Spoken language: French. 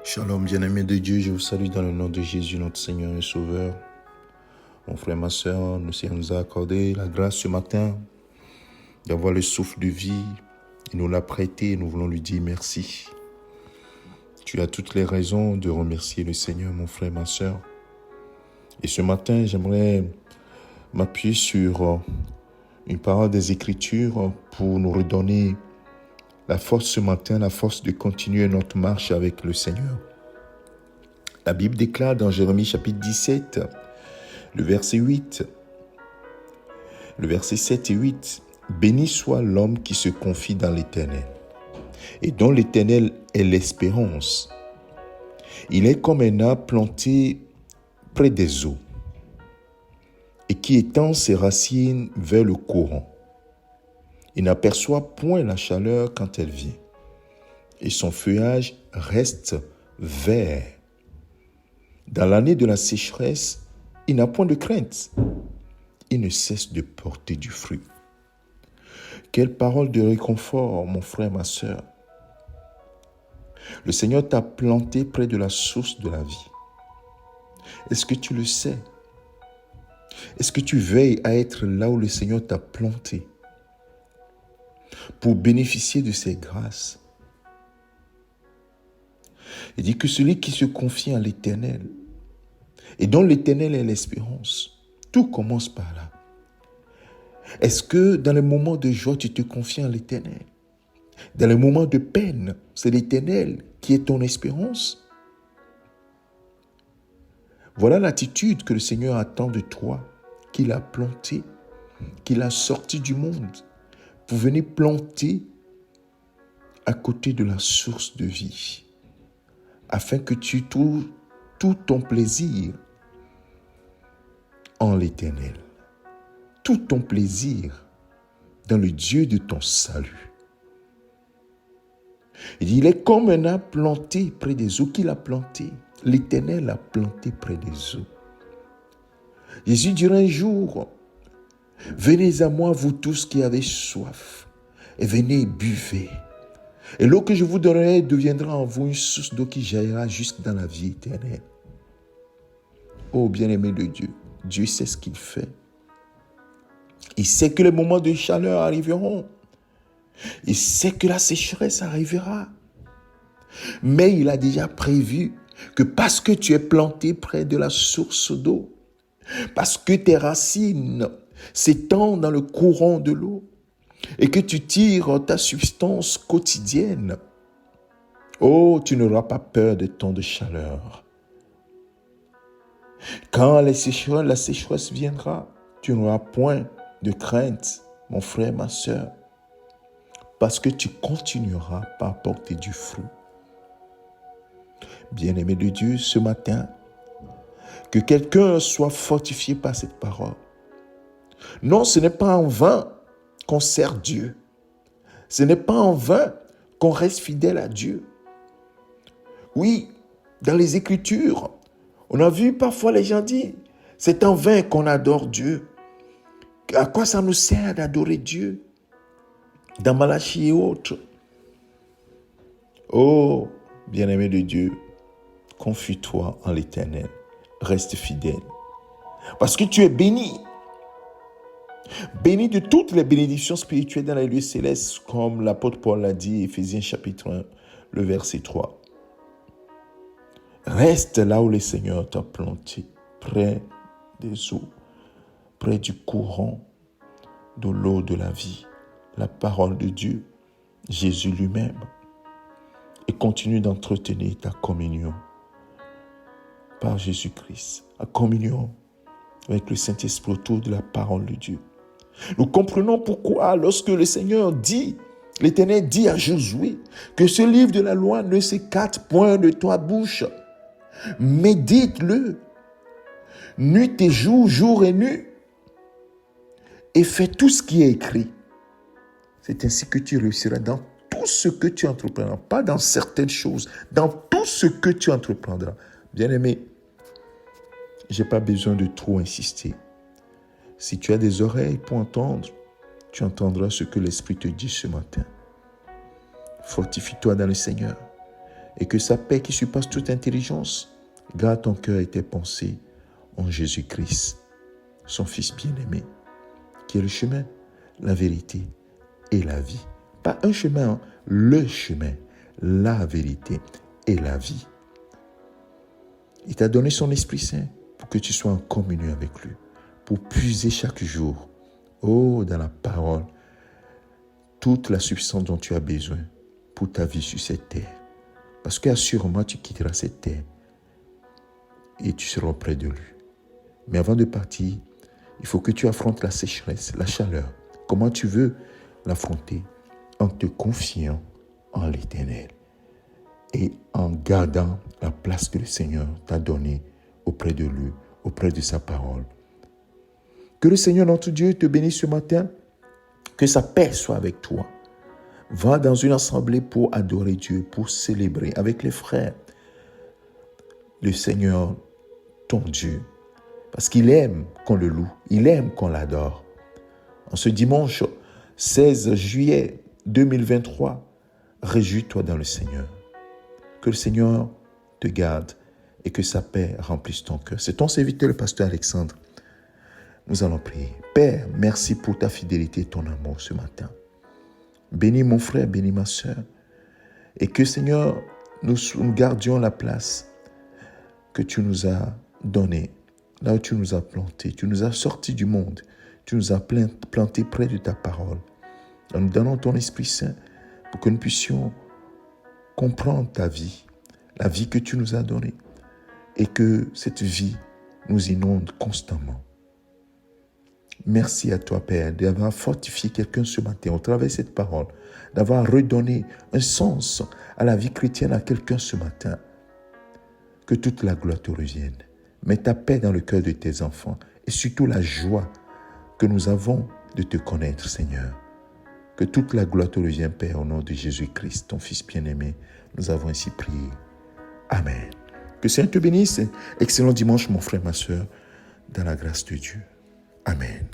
Shalom, bien-aimés de Dieu, je vous salue dans le nom de Jésus, notre Seigneur et Sauveur. Mon frère, ma soeur, le Seigneur nous a accordé la grâce ce matin d'avoir le souffle de vie. Il nous l'a prêté et nous voulons lui dire merci. Tu as toutes les raisons de remercier le Seigneur, mon frère, ma soeur. Et ce matin, j'aimerais m'appuyer sur une parole des Écritures pour nous redonner la force ce matin, la force de continuer notre marche avec le Seigneur. La Bible déclare dans Jérémie chapitre 17, le verset 8, le verset 7 et 8, « Béni soit l'homme qui se confie dans l'Éternel, et dont l'Éternel est l'espérance. Il est comme un arbre planté près des eaux, et qui étend ses racines vers le courant. Il n'aperçoit point la chaleur quand elle vient, et son feuillage reste vert. Dans l'année de la sécheresse, il n'a point de crainte. Il ne cesse de porter du fruit. » Quelle parole de réconfort, mon frère, ma soeur. Le Seigneur t'a planté près de la source de la vie. Est-ce que tu le sais? Est-ce que tu veilles à être là où le Seigneur t'a planté pour bénéficier de ses grâces? Il dit que celui qui se confie en l'Éternel et dont l'Éternel est l'espérance, tout commence par là. Est-ce que dans les moments de joie, tu te confies en l'Éternel? Dans les moments de peine, c'est l'Éternel qui est ton espérance? Voilà l'attitude que le Seigneur attend de toi, qu'il a planté, qu'il a sorti du monde pour venir planter à côté de la source de vie, afin que tu trouves tout ton plaisir en l'Éternel, tout ton plaisir dans le Dieu de ton salut. Il est comme un arbre planté près des eaux. Qui l'a planté? L'Éternel l'a planté près des eaux. Jésus dira un jour, « Venez à moi, vous tous qui avez soif, et venez et buvez. Et l'eau que je vous donnerai deviendra en vous une source d'eau qui jaillira jusque dans la vie éternelle. » Oh, bien-aimé de Dieu, Dieu sait ce qu'il fait. Il sait que les moments de chaleur arriveront. Il sait que la sécheresse arrivera. Mais il a déjà prévu que parce que tu es planté près de la source d'eau, parce que tes racines s'étendent dans le courant de l'eau et que tu tires ta substance quotidienne, oh, tu n'auras pas peur des temps de chaleur. Quand la sécheresse viendra, tu n'auras point de crainte, mon frère, ma soeur, parce que tu continueras par porter du fruit. Bien-aimé de Dieu, ce matin, que quelqu'un soit fortifié par cette parole. Non, ce n'est pas en vain qu'on sert Dieu. Ce n'est pas en vain qu'on reste fidèle à Dieu. Oui, dans les Écritures, on a vu parfois les gens dire, c'est en vain qu'on adore Dieu. À quoi ça nous sert d'adorer Dieu? Dans Malachie et autres. Oh, bien-aimé de Dieu, confie-toi en l'Éternel. Reste fidèle. Parce que tu es béni. Béni de toutes les bénédictions spirituelles dans les lieux célestes, comme l'apôtre Paul l'a dit, Éphésiens chapitre 1, le verset 3. Reste là où le Seigneur t'a planté, près des eaux, près du courant de l'eau de la vie, la parole de Dieu, Jésus lui-même, et continue d'entretenir ta communion par Jésus-Christ, la communion avec le Saint-Esprit autour de la parole de Dieu. Nous comprenons pourquoi, lorsque le Seigneur dit, l'Éternel dit à Josué, que ce livre de la loi ne s'écarte point de ta bouche. Médite-le, nuit et jour, jour et nuit, et fais tout ce qui est écrit. C'est ainsi que tu réussiras dans tout ce que tu entreprendras, pas dans certaines choses, dans tout ce que tu entreprendras. Bien-aimé, je n'ai pas besoin de trop insister. Si tu as des oreilles pour entendre, tu entendras ce que l'Esprit te dit ce matin. Fortifie-toi dans le Seigneur. et que sa paix qui surpasse toute intelligence garde ton cœur et tes pensées en Jésus-Christ, son Fils bien-aimé, qui est le chemin, la vérité et la vie. Pas un chemin, hein, le chemin, la vérité et la vie. Il t'a donné son Esprit Saint pour que tu sois en communion avec lui, pour puiser chaque jour, dans la parole, toute la substance dont tu as besoin pour ta vie sur cette terre. Parce qu'assurément, tu quitteras cette terre et tu seras auprès de lui. Mais avant de partir, il faut que tu affrontes la sécheresse, la chaleur. Comment tu veux l'affronter? En te confiant en l'Éternel et en gardant la place que le Seigneur t'a donnée auprès de lui, auprès de sa parole. Que le Seigneur notre Dieu te bénisse ce matin, que sa paix soit avec toi. Va dans une assemblée pour adorer Dieu, pour célébrer avec les frères le Seigneur, ton Dieu, parce qu'il aime qu'on le loue, il aime qu'on l'adore. En ce dimanche 16 juillet 2023, réjouis-toi dans le Seigneur. Que le Seigneur te garde et que sa paix remplisse ton cœur. C'est ton serviteur, le pasteur Alexandre. Nous allons prier. Père, merci pour ta fidélité et ton amour ce matin. Bénis mon frère, bénis ma sœur. Et que, Seigneur, nous gardions la place que tu nous as donnée, là où tu nous as plantés. Tu nous as sortis du monde. Tu nous as plantés près de ta parole. En nous donnant ton Esprit Saint pour que nous puissions comprendre ta vie, la vie que tu nous as donnée, et que cette vie nous inonde constamment. Merci à toi, Père, d'avoir fortifié quelqu'un ce matin au travers de cette parole, d'avoir redonné un sens à la vie chrétienne à quelqu'un ce matin. Que toute la gloire te revienne. Mets ta paix dans le cœur de tes enfants et surtout la joie que nous avons de te connaître, Seigneur. Que toute la gloire te revienne, Père, au nom de Jésus-Christ, ton Fils bien-aimé. Nous avons ainsi prié. Amen. Que le Seigneur te bénisse. Excellent dimanche, mon frère, ma soeur, dans la grâce de Dieu. Amen.